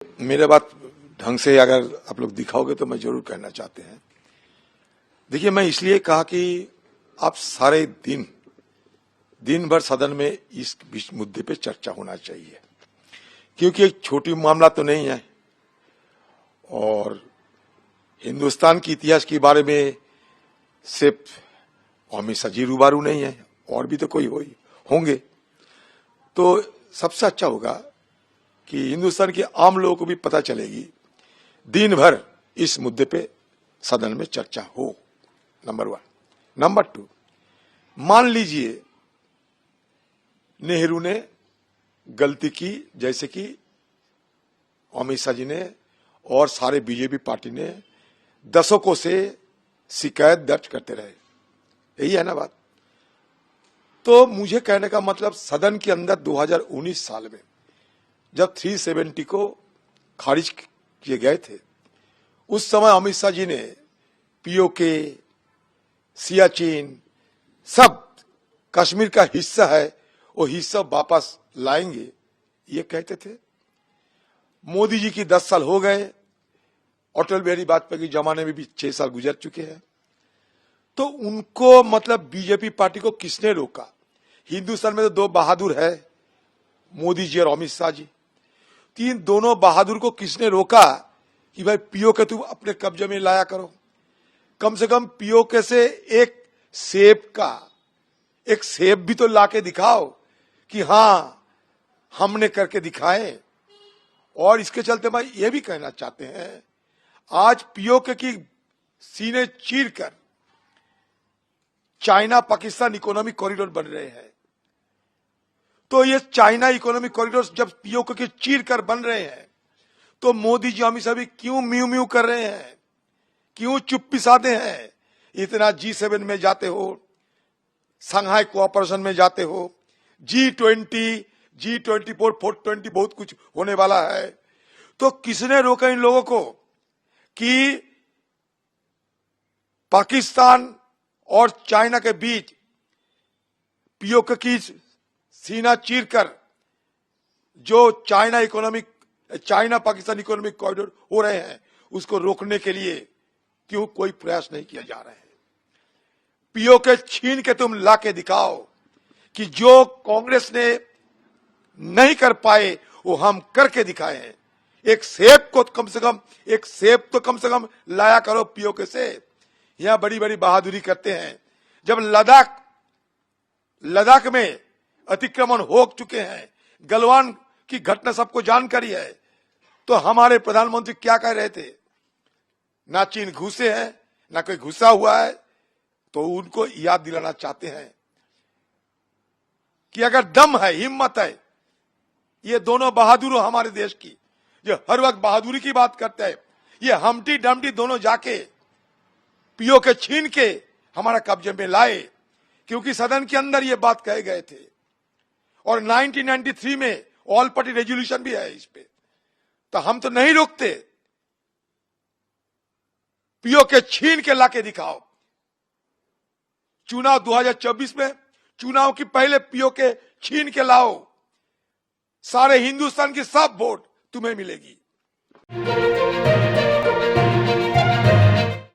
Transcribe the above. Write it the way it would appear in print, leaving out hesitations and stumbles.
मेरे बात ढंग से अगर आप लोग दिखाओगे तो मैं जरूर कहना चाहते हैं। देखिए, मैं इसलिए कहा कि आप सारे दिन भर सदन में इस मुद्दे पे चर्चा होना चाहिए, क्योंकि एक छोटी मामला तो नहीं है और हिंदुस्तान के इतिहास के बारे में सिर्फ हमेशा जी रूबारू नहीं है, और भी तो कोई होंगे। तो सबसे अच्छा होगा कि हिंदुस्तान के आम लोगों को भी पता चलेगी, दिन भर इस मुद्दे पे सदन में चर्चा हो। नंबर 1। नंबर 2, मान लीजिए नेहरू ने गलती की, जैसे कि अमित शाह जी ने और सारे बीजेपी पार्टी ने दशकों से शिकायत दर्ज करते रहे, यही है ना बात। तो मुझे कहने का मतलब, सदन के अंदर 2019 साल में जब 370 को खारिज किए गए थे, उस समय अमित शाह जी ने पीओके, सियाचिन, सब कश्मीर का हिस्सा है, वो हिस्सा वापस लाएंगे, ये कहते थे। मोदी जी की 10 साल हो गए, अटल बिहारी वाजपेयी के जमाने में भी 6 साल गुजर चुके हैं। तो उनको मतलब बीजेपी पार्टी को किसने रोका? हिंदुस्तान में तो 2 बहादुर है, मोदी जी और अमित शाह जी। तीन दोनों बहादुर को किसने रोका कि भाई पीओके तुम अपने कब्जे में लाया करो? कम से कम पीओके से एक सेब भी तो लाके दिखाओ कि हां हमने करके दिखाए। और इसके चलते मैं ये भी कहना चाहते हैं, आज पीओके की सीने चीरकर चाइना पाकिस्तान इकोनॉमिक कॉरिडोर बन रहे हैं। तो ये चाइना इकोनॉमिक कॉरिडोर जब पीओके के चीर कर बन रहे हैं, तो मोदी जी अमित शाह भी क्यों म्यू म्यू कर रहे हैं, क्यों चुप्पी साधे हैं? इतना G7 में जाते हो, संघाई कोऑपरेशन में जाते हो, G20, G24, 420 बहुत कुछ होने वाला है। तो किसने रोका इन लोगों को कि पाकिस्तान और चाइना के बीच पीओके की सीना चीरकर जो चाइना पाकिस्तान इकोनॉमिक कॉरिडोर हो रहे हैं, उसको रोकने के लिए क्यों कोई प्रयास नहीं किया जा रहा है? पीओके छीन के तुम लाके दिखाओ कि जो कांग्रेस ने नहीं कर पाए वो हम करके दिखाए हैं। एक सेब तो कम से कम लाया करो पीओके से। यहां बड़ी बड़ी बहादुरी करते हैं। जब लद्दाख में अतिक्रमण हो चुके हैं, गलवान की घटना सबको जानकारी है, तो हमारे प्रधानमंत्री क्या कह रहे थे? ना चीन घुसे हैं, ना कोई घुसा हुआ है। तो उनको याद दिलाना चाहते हैं कि अगर दम है, हिम्मत है, ये दोनों बहादुरों हमारे देश की, जो हर वक्त बहादुरी की बात करते हैं, ये हमटी डमटी दोनों जाके पीओके छीन के हमारा कब्जे में लाए, क्योंकि सदन के अंदर ये बात कहे गए थे। और 1993 में ऑल पार्टी रेजोल्यूशन भी है इस पे। तो हम तो नहीं रोकते, पीओके छीन के लाके दिखाओ। चुनाव 2024 में, चुनाव की पहले पीओके छीन के लाओ, सारे हिंदुस्तान की सब वोट तुम्हें मिलेगी।